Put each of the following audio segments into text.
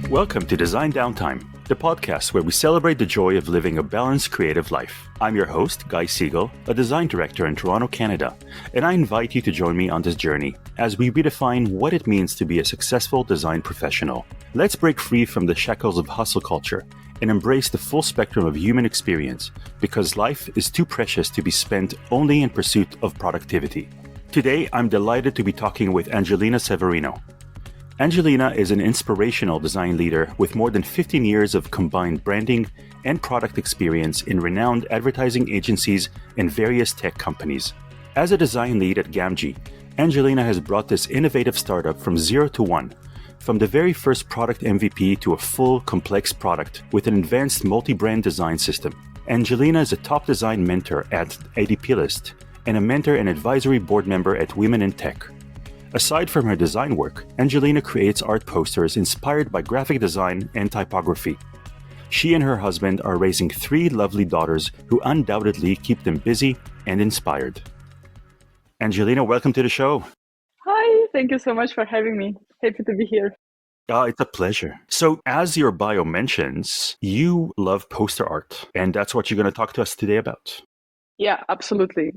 Welcome to Design Downtime, the podcast where we celebrate the joy of living a balanced creative life. I'm your host, Guy Siegel, a design director in Toronto, Canada, and I invite you to join me on this journey as we redefine what it means to be a successful design professional. Let's break free from the shackles of hustle culture and embrace the full spectrum of human experience, because life is too precious to be spent only in pursuit of productivity. Today, I'm delighted to be talking with Angelina Severino. Angelina is an inspirational design leader with more than 15 years of combined branding and product experience in renowned advertising agencies and various tech companies. As a design lead at Gamgee, Angelina has brought this innovative startup from 0 to 1, from the very first product MVP to a full, complex product with an advanced multi-brand design system. Angelina is a top design mentor at ADPList and a mentor and advisory board member at Women in Tech. Aside from her design work, Angelina creates art posters inspired by graphic design and typography. She and her husband are raising 3 lovely daughters who undoubtedly keep them busy and inspired. Angelina, welcome to the show. Hi, thank you so much for having me. Happy to be here. It's a pleasure. So, as your bio mentions, you love poster art, and that's what you're going to talk to us today about. Yeah, absolutely.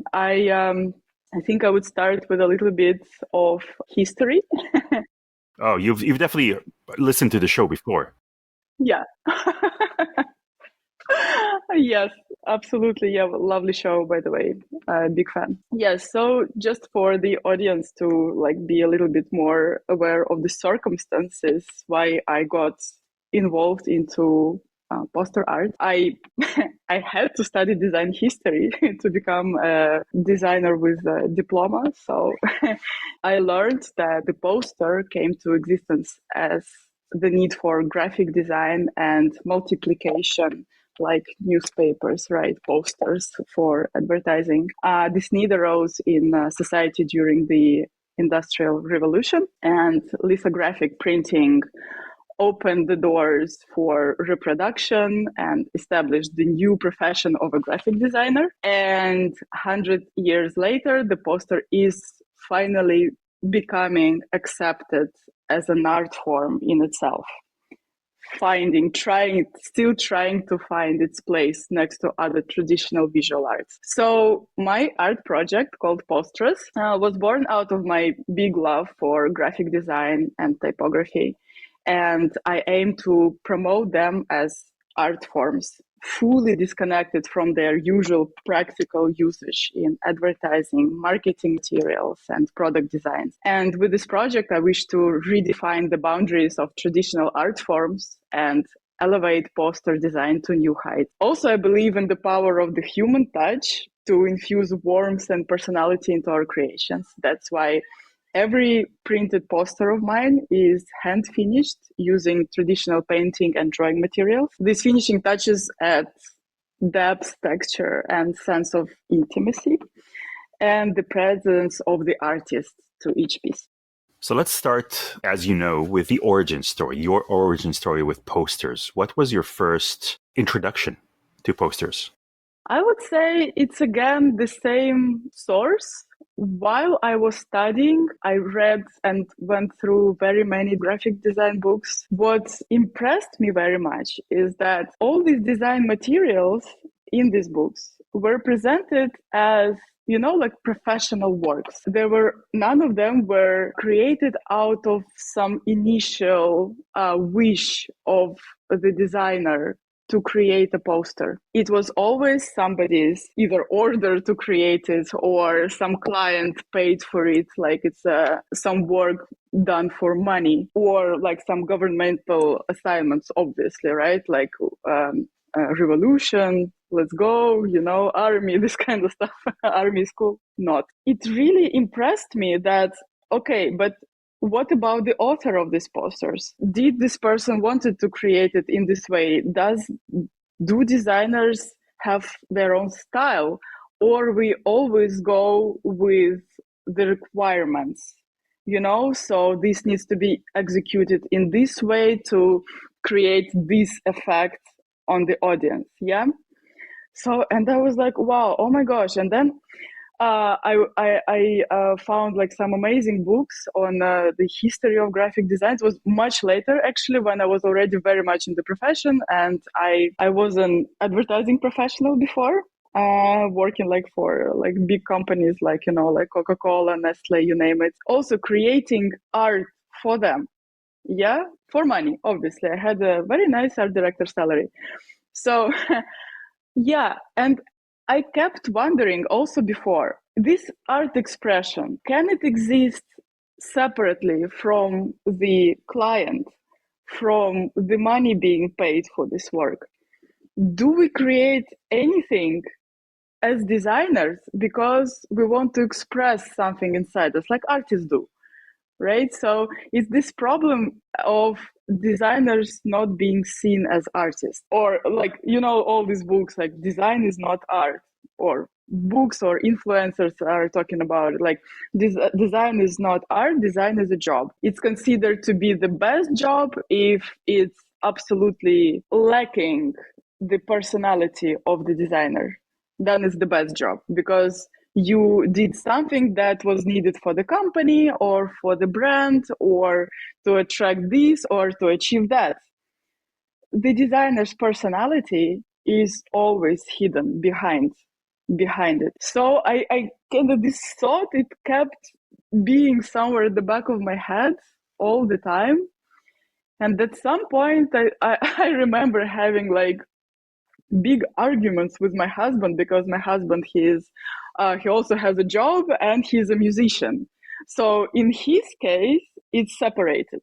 I think I would start with a little bit of history. Oh, you've definitely listened to the show before. Yeah. Yes, absolutely. Yeah, lovely show, by the way. Big fan. Yes, so just for the audience to be a little bit more aware of the circumstances why I got involved into poster art. I had to study design history to become a designer with a diploma. So I learned that the poster came to existence as the need for graphic design and multiplication, like newspapers, right? Posters for advertising. This need arose in society during the Industrial Revolution, and lithographic printing opened the doors for reproduction and established the new profession of a graphic designer. And 100 years later, the poster is finally becoming accepted as an art form in itself. Still trying to find its place next to other traditional visual arts. So my art project called Posters was born out of my big love for graphic design and typography. And I aim to promote them as art forms, fully disconnected from their usual practical usage in advertising, marketing materials, and product designs. And with this project, I wish to redefine the boundaries of traditional art forms and elevate poster design to new heights. Also, I believe in the power of the human touch to infuse warmth and personality into our creations. That's why every printed poster of mine is hand finished using traditional painting and drawing materials. These finishing touches add depth, texture, and sense of intimacy, and the presence of the artist to each piece. So let's start, as you know, with the origin story, your origin story with posters. What was your first introduction to posters? I would say it's again the same source. While I was studying, I read and went through very many graphic design books. What impressed me very much is that all these design materials in these books were presented as professional works. None of them were created out of some initial wish of the designer to create a poster. It was always somebody's either order to create it or some client paid for it, like it's some work done for money, or like some governmental assignments, obviously, right? Like revolution, let's go, army, this kind of stuff. Army school, not. It really impressed me that, okay, but what about the author of these posters? Did this person wanted to create it in this way? Do designers have their own style, or we always go with the requirements? So this needs to be executed in this way to create this effect on the audience. Yeah. So, and I was like, wow, oh my gosh. And then I found like some amazing books on the history of graphic design. It was much later, actually, when I was already very much in the profession, and I was an advertising professional before, working like for like big companies like, you know, like Coca-Cola, Nestle, you name it. Also creating art for them. Yeah, for money, obviously. I had a very nice art director salary. So yeah, and I kept wondering also before, this art expression, can it exist separately from the client, from the money being paid for this work? Do we create anything as designers because we want to express something inside us, like artists do? Right? So it's this problem of designers not being seen as artists, or like, you know, all these books like design is not art, or books or influencers are talking about it, like design is not art, design is a job. It's considered to be the best job if it's absolutely lacking the personality of the designer. Then it's the best job because you did something that was needed for the company or for the brand or to attract this or to achieve that. The designer's personality is always hidden behind it. So I kind of, this thought, it kept being somewhere at the back of my head all the time. And at some point I remember having like big arguments with my husband, because my husband, he also has a job and he's a musician. So in his case, it's separated,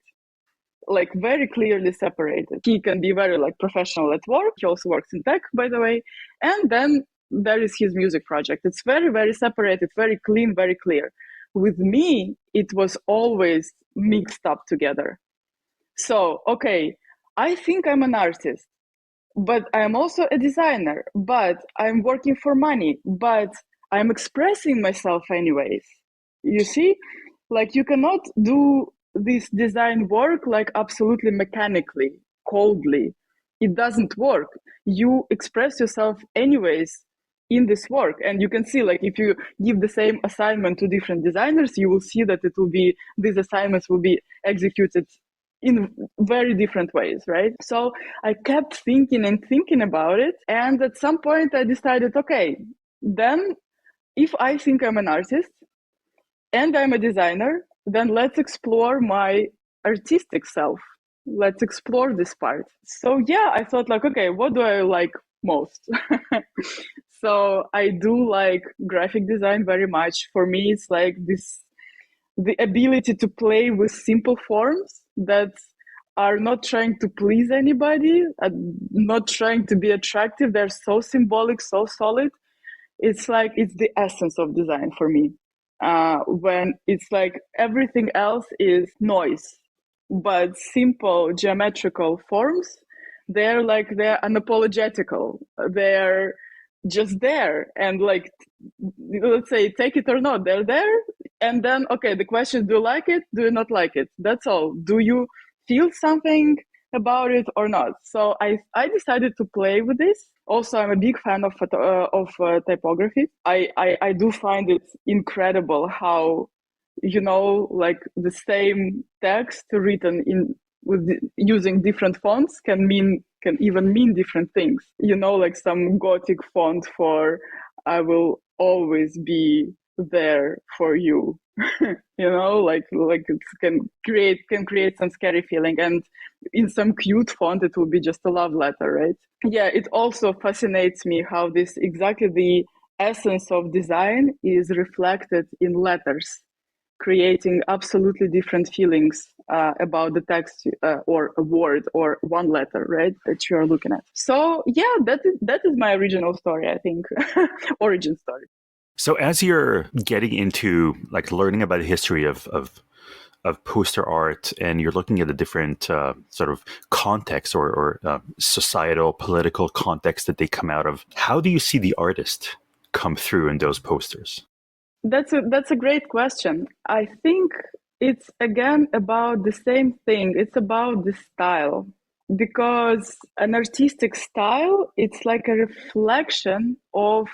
like very clearly separated. He can be very like professional at work. He also works in tech, by the way. And then there is his music project. It's very, very separated, very clean, very clear. With me, it was always mixed up together. So, okay, I think I'm an artist, but I'm also a designer, but I'm working for money, but I'm expressing myself anyways. You see, like you cannot do this design work like absolutely mechanically, coldly. It doesn't work. You express yourself anyways in this work. And you can see, like, if you give the same assignment to different designers, you will see that these assignments will be executed in very different ways, right? So I kept thinking and thinking about it. And at some point I decided, okay, then if I think I'm an artist and I'm a designer, then let's explore my artistic self. Let's explore this part. So yeah, I thought like, okay, what do I like most? So I do like graphic design very much. For me, it's like the ability to play with simple forms that are not trying to please anybody, not trying to be attractive. They're so symbolic, so solid. It's like, it's the essence of design for me. When it's like everything else is noise, but simple geometrical forms, they're unapologetical. They're just there. And like, let's say, take it or not, they're there. And then, okay, the question, do you like it? Do you not like it? That's all. Do you feel something about it or not? So I decided to play with this. Also, I'm a big fan of typography. I do find it incredible how, you know, like the same text written using different fonts can even mean different things. You know, like some Gothic font for "I will always be there for you." You know, like it can create some scary feeling, and in some cute font it will be just a love letter, right? Yeah, it also fascinates me how this exactly the essence of design is reflected in letters, creating absolutely different feelings about the text or a word or one letter, right, that you are looking at. So yeah, that is my original story, I think. Origin story. So as you're getting into like learning about the history of poster art, and you're looking at the different sort of contexts or societal, political context that they come out of, how do you see the artist come through in those posters? That's a great question. I think it's again about the same thing. It's about the style, because an artistic style, it's like a reflection of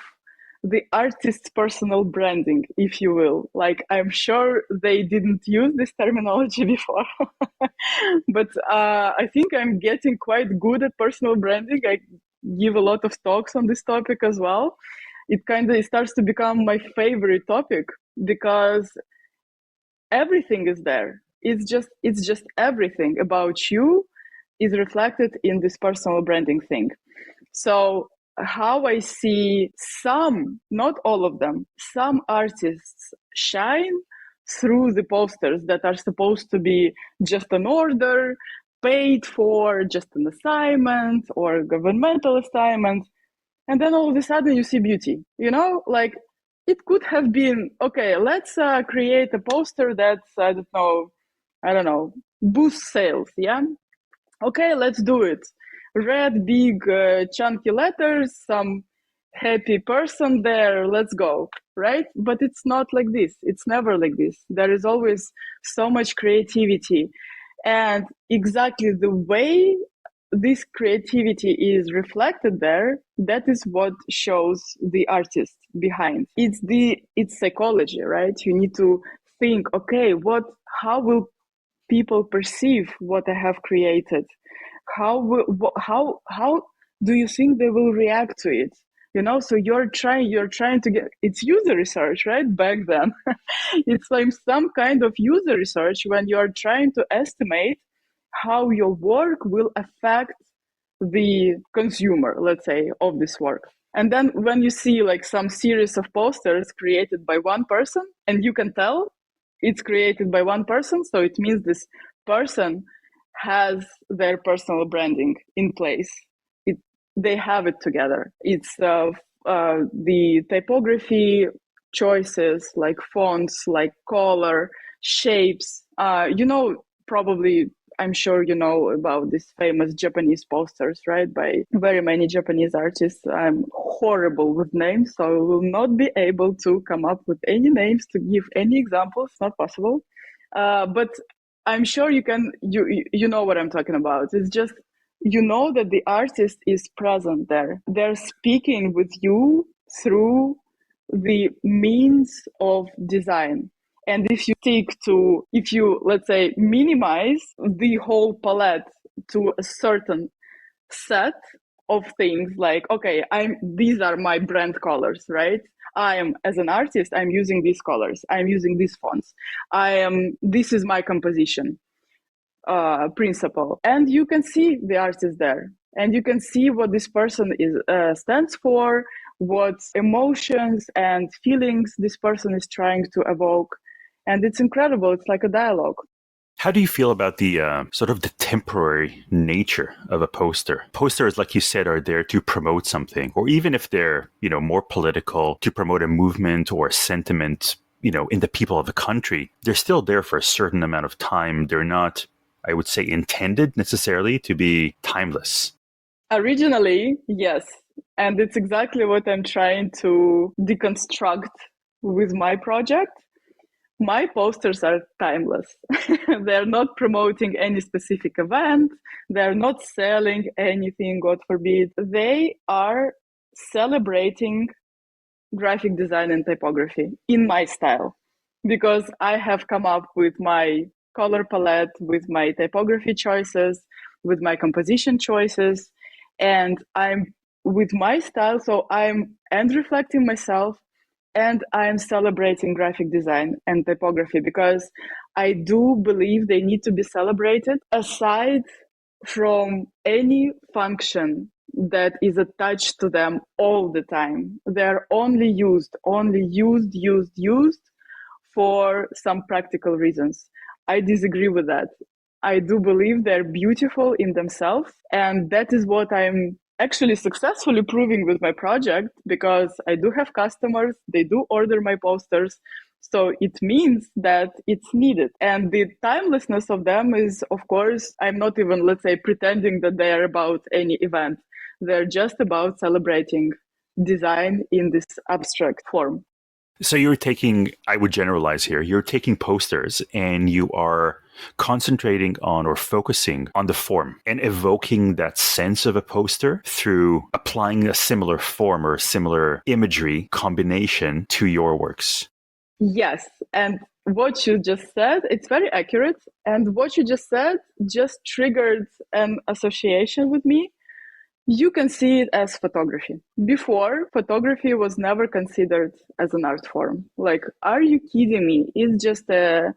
the artist's personal branding, if you will. Like, I'm sure they didn't use this terminology before, but I think I'm getting quite good at personal branding. I give a lot of talks on this topic as well. It starts to become my favorite topic because everything is there. It's just everything about you is reflected in this personal branding thing. So how I see some, not all of them, some artists shine through the posters that are supposed to be just an order, paid for, just an assignment or governmental assignment. And then all of a sudden you see beauty, like it could have been, okay, let's create a poster that's, I don't know, boost sales. Yeah. Okay, let's do it. Red, big, chunky letters, some happy person there, let's go, right? But it's not like this. It's never like this. There is always so much creativity. And exactly the way this creativity is reflected there, that is what shows the artist behind. It's psychology, right? You need to think, okay, how will people perceive what I have created? How do you think they will react to it? So you're trying to get, it's user research, right? Back then, it's like some kind of user research when you're trying to estimate how your work will affect the consumer, let's say, of this work. And then when you see like some series of posters created by one person, and you can tell it's created by one person, so it means this person has their personal branding in place. They have it together. It's the typography choices, like fonts, like color, shapes. Probably, I'm sure you know about these famous Japanese posters, right? By very many Japanese artists. I'm horrible with names, so I will not be able to come up with any names to give any examples. Not possible. But I'm sure you know what I'm talking about. It's just, that the artist is present there. They're speaking with you through the means of design. And if you, let's say, minimize the whole palette to a certain set of things, like, okay, these are my brand colors, right? As an artist, I'm using these colors, I'm using these fonts, this is my composition principle. And you can see the artist there, and you can see what this person stands for, what emotions and feelings this person is trying to evoke. And it's incredible. It's like a dialogue. How do you feel about the sort of the temporary nature of a poster? Posters, like you said, are there to promote something, or even if they're, more political, to promote a movement or a sentiment, in the people of the country, they're still there for a certain amount of time. They're not, I would say, intended necessarily to be timeless. Originally, yes. And it's exactly what I'm trying to deconstruct with my project. My posters are timeless. They're not promoting any specific event. They're not selling anything, God forbid. They are celebrating graphic design and typography in my style, because I have come up with my color palette, with my typography choices, with my composition choices, and I'm with my style. So I'm reflecting myself, and I'm celebrating graphic design and typography, because I do believe they need to be celebrated aside from any function that is attached to them all the time. They're only used for some practical reasons. I disagree with that. I do believe they're beautiful in themselves, and that is what I'm actually successfully proving with my project, because I do have customers, they do order my posters. So it means that it's needed. And the timelessness of them is, of course, I'm not even, let's say, pretending that they are about any event. They're just about celebrating design in this abstract form. So you're taking, I would generalize here, you're taking posters and you are concentrating on or focusing on the form and evoking that sense of a poster through applying a similar form or similar imagery combination to your works. Yes. And what you just said, it's very accurate. And what you just said just triggered an association with me. You can see it as photography. Before, photography was never considered as an art form. Like, are you kidding me? It's just a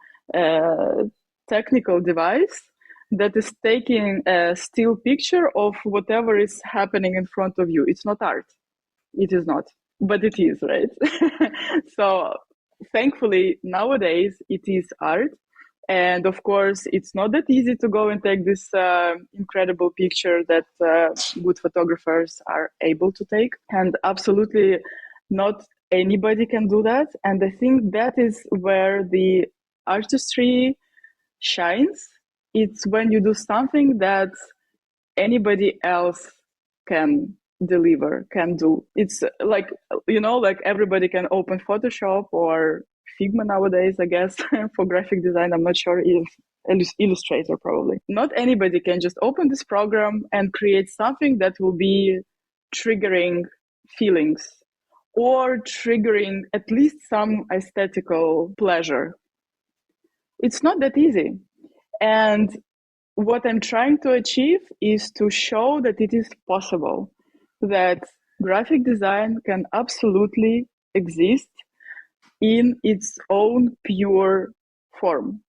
technical device that is taking a still picture of whatever is happening in front of you. It's not art. It is not, but it is, right? So thankfully, nowadays, it is art. And of course, it's not that easy to go and take this incredible picture that good photographers are able to take. And absolutely not anybody can do that. And I think that is where the artistry shines. It's when you do something that anybody else can deliver, can do. It's like, like everybody can open Photoshop or Figma nowadays, I guess, for graphic design. I'm not sure if Illustrator probably. Not anybody can just open this program and create something that will be triggering feelings or triggering at least some aesthetical pleasure. It's not that easy. And what I'm trying to achieve is to show that it is possible, that graphic design can absolutely exist in its own pure form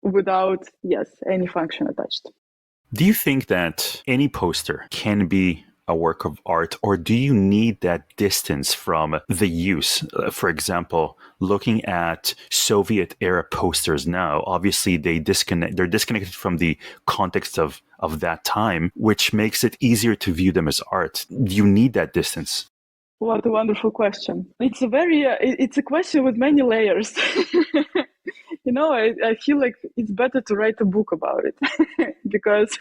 without, any function attached. Do you think that any poster can be a work of art, or do you need that distance from the use? For example, looking at Soviet era posters now, obviously they're disconnected from the context of that time, which makes it easier to view them as art. Do you need that distance? What a wonderful question. It's it's a question with many layers. I feel like it's better to write a book about it because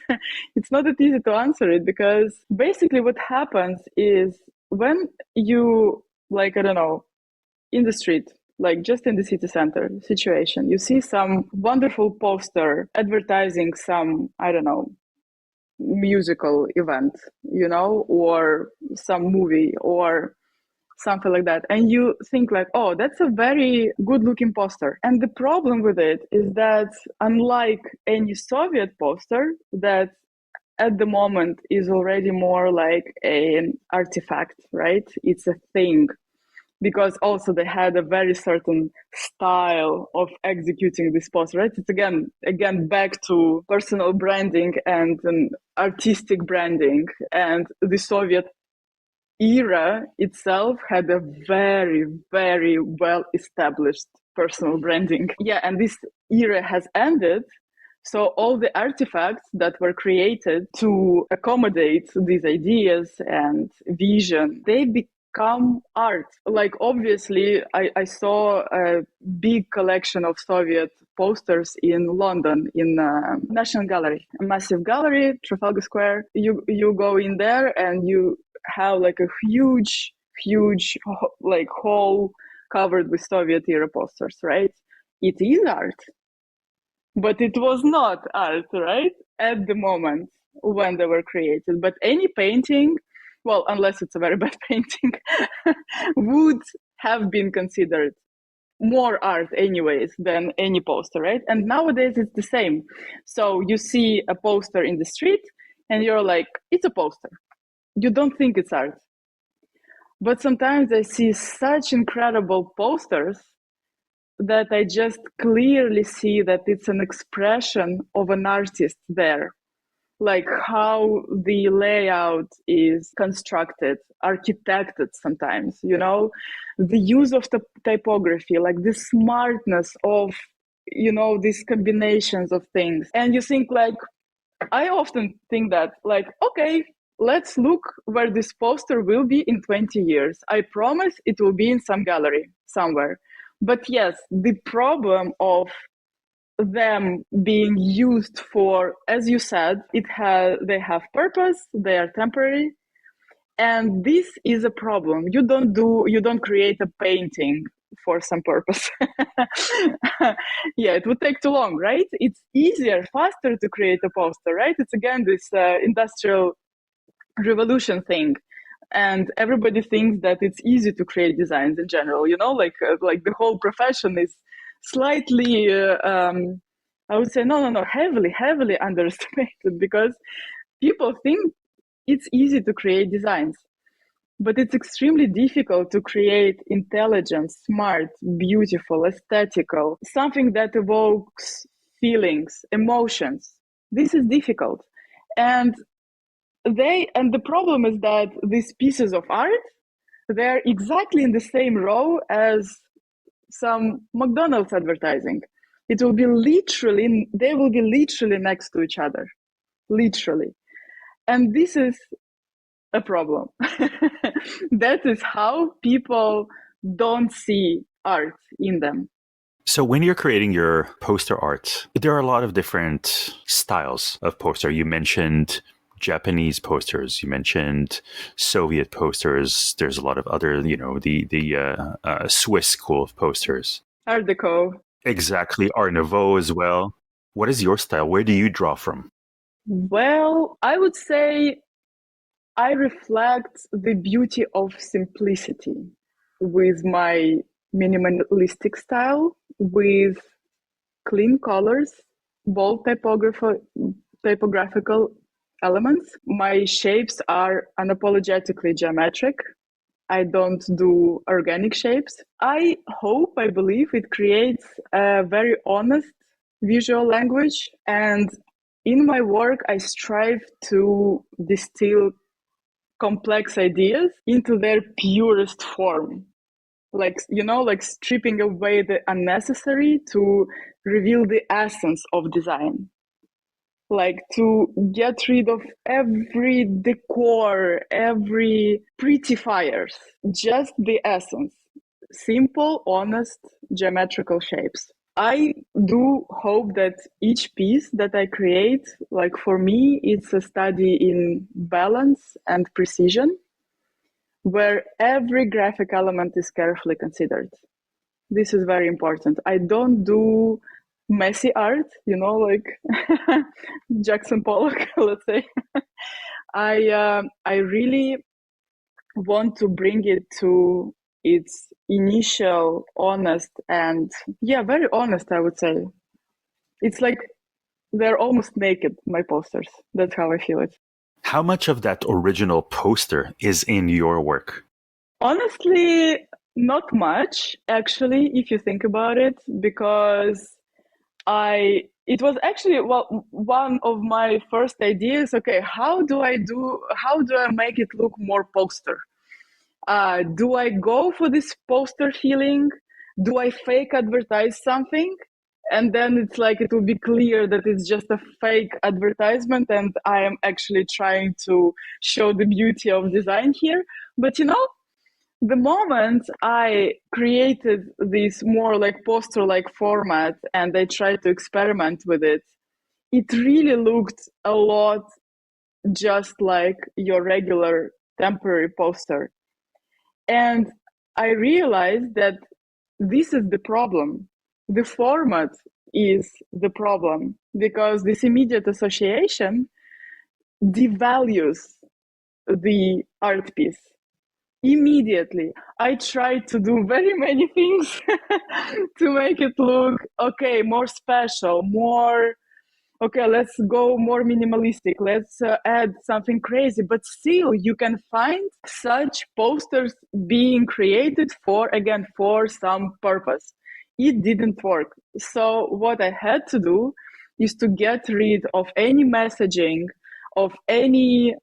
it's not that easy to answer it, because basically what happens is when you, in the street, like just in the city center situation, you see some wonderful poster advertising some, musical event, or some movie or something like that. And you think like, oh, that's a very good looking poster. And the problem with it is that unlike any Soviet poster that at the moment is already more like an artifact, right? It's a thing. Because also they had a very certain style of executing this poster, right? It's again back to personal branding and an artistic branding. And the Soviet era itself had a very, very well established personal branding. Yeah, and this era has ended. So all the artifacts that were created to accommodate these ideas and vision, they become art. Like, obviously, I saw a big collection of Soviet posters in London, in National Gallery, a massive gallery, Trafalgar Square. You go in there and you have like a huge like hall covered with Soviet era posters, right? It is art, but it was not art, right? At the moment when they were created. But any painting, well, unless it's a very bad painting, would have been considered more art anyways than any poster, right? And nowadays it's the same. So you see a poster in the street and you're like, it's a poster. You don't think it's art. But sometimes I see such incredible posters that I just clearly see that it's an expression of an artist there. Like how the layout is constructed, architected sometimes, the use of the typography, like the smartness of, these combinations of things. And you think like, I often think that like, okay, let's look where this poster will be in 20 years. I promise it will be in some gallery somewhere. But yes, the problem of them being used for, as you said, they have purpose, they are temporary. And this is a problem. You don't create a painting for some purpose. Yeah, it would take too long, right? It's easier, faster to create a poster, right? It's again this industrial revolution thing, and everybody thinks that it's easy to create designs in general. Like the whole profession is slightly, I would say, no, heavily underestimated, because people think it's easy to create designs. But it's extremely difficult to create intelligent, smart, beautiful, aesthetical, something that evokes feelings, emotions. This is difficult. And the problem is that these pieces of art, they're exactly in the same row as some McDonald's advertising. They will be literally next to each other, literally. And this is a problem. That is how people don't see art in them. So when you're creating your poster art, there are a lot of different styles of poster. You mentioned Japanese posters. You mentioned Soviet posters. There's a lot of other, the Swiss school of posters. Art Deco. Exactly. Art Nouveau as well. What is your style? Where do you draw from? Well, I would say I reflect the beauty of simplicity with my minimalistic style, with clean colors, bold typographical elements. My shapes are unapologetically geometric. I don't do organic shapes. I believe it creates a very honest visual language. And in my work, I strive to distill complex ideas into their purest form. Like stripping away the unnecessary to reveal the essence of design. Like to get rid of every decor, every prettifiers, just the essence. Simple, honest, geometrical shapes. I do hope that each piece that I create, like for me, it's a study in balance and precision, where every graphic element is carefully considered. This is very important. I don't do messy art, like Jackson Pollock, let's say. I really want to bring it to its initial honest and very honest, I would say. It's like they're almost naked, my posters. That's how I feel it. How much of that original poster is in your work? Honestly, not much, actually, if you think about it, because it was actually, one of my first ideas. Okay, how do I make it look more poster? Do I go for this poster feeling? Do I fake advertise something? And then it's like, it will be clear that it's just a fake advertisement and I am actually trying to show the beauty of design here. But the moment I created this more like poster-like format and I tried to experiment with it, it really looked a lot just like your regular temporary poster. And I realized that this is the problem. The format is the problem, because this immediate association devalues the art piece. Immediately, I tried to do very many things to make it look more special, more let's go more minimalistic, let's add something crazy. But still, you can find such posters being created for some purpose. It didn't work. So what I had to do is to get rid of any messaging, of any,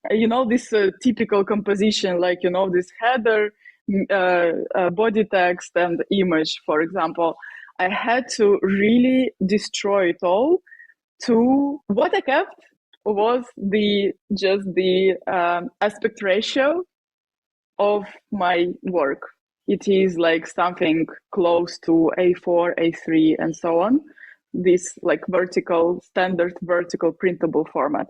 this typical composition, like, this header, body text and image, for example. I had to really destroy it all. To what I kept was the aspect ratio of my work. It is like something close to A4, A3, and so on. This like standard vertical printable format.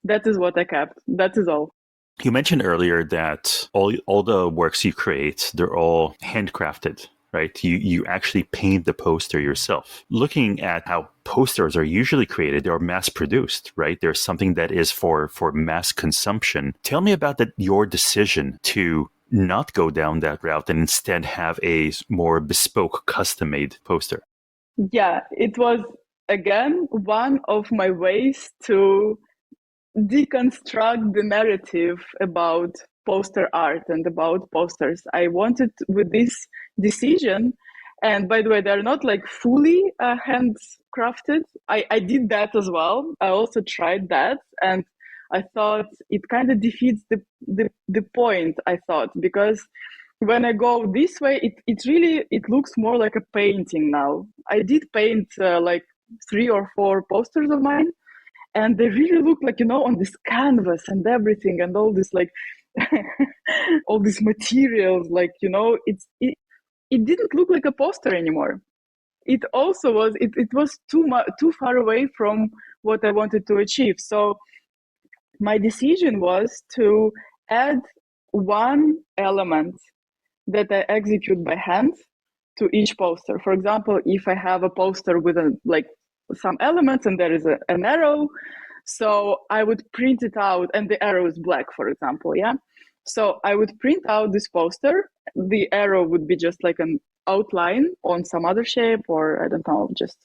That is what I kept. That is all. You mentioned earlier that all the works you create, they're all handcrafted. right? You actually paint the poster yourself. Looking at how posters are usually created, they're mass produced, right? There's something that is for mass consumption. Tell me about your decision to not go down that route and instead have a more bespoke, custom-made poster. Yeah, it was again one of my ways to deconstruct the narrative about poster art and about posters. I wanted with this decision, and by the way, they're not like fully handcrafted. I did that as well. I also tried that, and I thought it kind of defeats the point, I thought, because when I go this way, it looks more like a painting now. I did paint like 3 or 4 posters of mine, and they really look like, on this canvas and everything, and all this like all these materials, like, it didn't look like a poster anymore. It also was it was too far away from what I wanted to achieve. So my decision was to add one element that I execute by hand to each poster. For example, if I have a poster with some elements and there is an arrow, so I would print it out, and the arrow is black, for example, yeah? So I would print out this poster. The arrow would be just like an outline on some other shape, or I don't know, just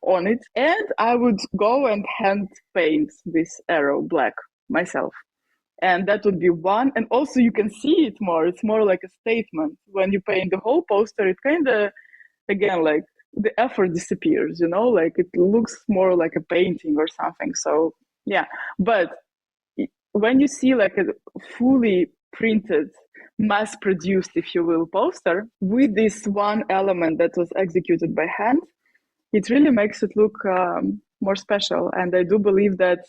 on it. And I would go and hand paint this arrow black myself. And that would be one. And also you can see it more. It's more like a statement. When you paint the whole poster, it kind of, again, like the effort disappears, like it looks more like a painting or something. So yeah, but when you see like a fully printed, mass produced, if you will, poster with this one element that was executed by hand, it really makes it look more special. And I do believe that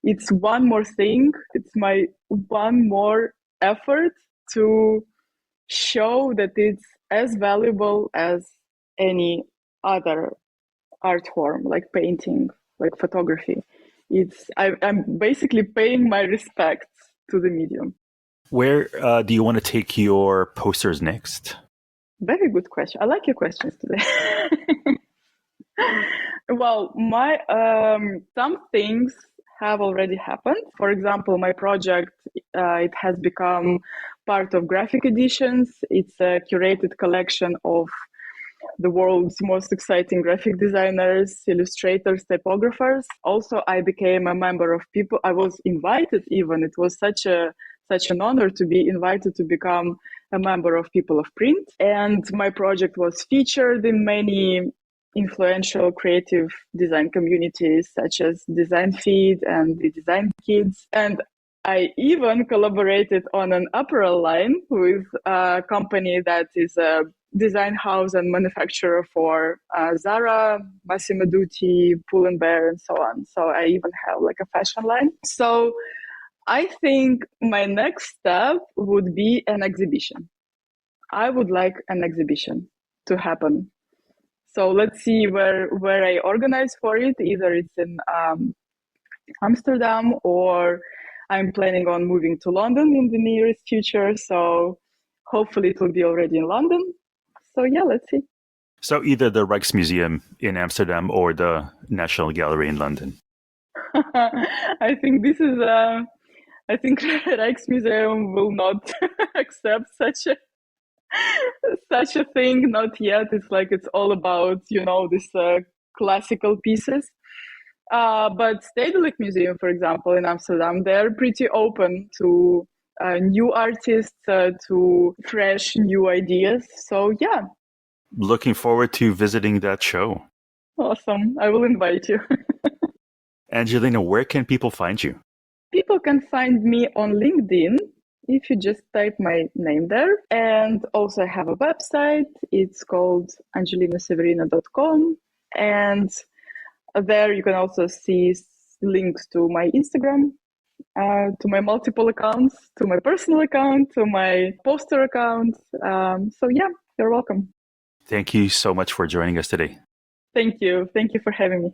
it's one more thing, it's my one more effort to show that it's as valuable as any other art form, like painting, like photography. I'm basically paying my respects to the medium. Where do you want to take your posters next? Very good question. I like your questions today. Well, my some things have already happened. For example, my project, it has become part of Graphic Editions. It's a curated collection of the world's most exciting graphic designers, illustrators, typographers. Also, I became a member of people. I was invited even. It was such an honor to be invited to become a member of People of Print. And my project was featured in many influential creative design communities, such as Design Feed and the Design Kids. And I even collaborated on an apparel line with a company that is a design house and manufacturer for Zara, Massimo Dutti, Pull & Bear, and so on. So I even have like a fashion line. So I think my next step would be an exhibition. I would like an exhibition to happen. So let's see where I organize for it. Either it's in Amsterdam, or I'm planning on moving to London in the nearest future. So hopefully it will be already in London. So yeah, let's see. So either the Rijksmuseum in Amsterdam or the National Gallery in London. I think this is I think Rijksmuseum will not accept such a thing, not yet. It's like it's all about this classical pieces. But Stedelijk Museum, for example, in Amsterdam, they're pretty open to new artists, to fresh new ideas. So yeah. Looking forward to visiting that show. Awesome. I will invite you. Angelina, where can people find you? People can find me on LinkedIn if you just type my name there. And also I have a website. It's called angelinaseverino.com. And there you can also see links to my Instagram, to my multiple accounts, to my personal account, to my poster account. So yeah, you're welcome. Thank you so much for joining us today. Thank you. Thank you for having me.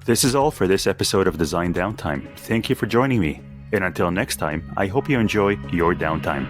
This is all for this episode of Design Downtime. Thank you for joining me. And until next time, I hope you enjoy your downtime.